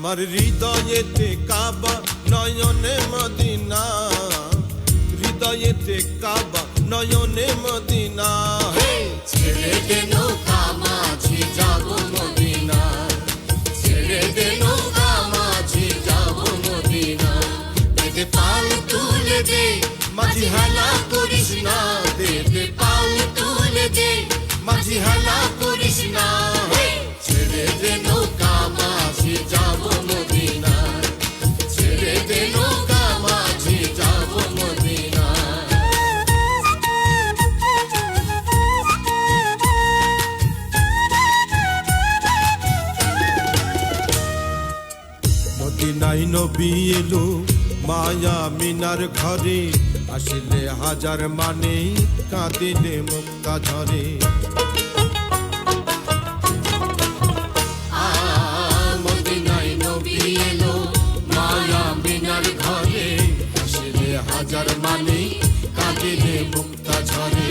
আমার হৃদয়েতে কাবা নয়নে মদিনা, হৃদয়েতে কাবা নয়নে মদিনা। ছেড়ে দে নৌকা মাঝি যাব মদিনা, ছেড়ে দে নৌকা মাঝি যাব মদিনা। দে পাল তুলে দে মাঝি হেলা করিস না, দে পাল তুলে দে মাঝি হেলা করিস না। ছেড়ে দে নৌকা মাঝি যাব মদিনা, ছেড়ে দে নৌকা মাঝি যাব মদিনা। মদিনায় নবী এলো মায়া মিনার ঘরে, আসলে হাজার মানে কাঁদিলে মুক্তা ঝরে। মদিনায় নবী এলো মায়া মিনার ঘরে, আসলে হাজার মানে কাঁদিলে মুক্তা ঝরে।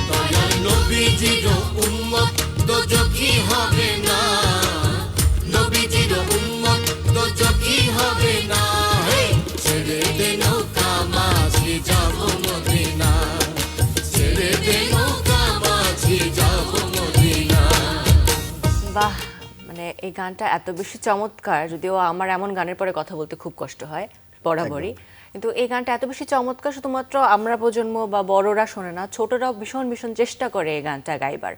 দয়াল নবীজির উম্মত দোজখী হবে না, নবীজির উম্মত দোজখী হবে না। ছেড়ে দে নৌকা মাঝি যাব মদিনা, ছেড়ে দে নৌকা মাঝি যাব মদিনা। বাহ, মানে এই গানটা এত বেশি চমৎকার, যদিও আমার এমন গানের পরে কথা বলতে খুব কষ্ট হয় বরাবরই, কিন্তু এই গানটা এত বেশি চমৎকার শুধুমাত্র আমরা প্রজন্ম বা বড়রা শোনে না, ছোটরাও ভীষণ ভীষণ চেষ্টা করে এই গানটা গাইবার।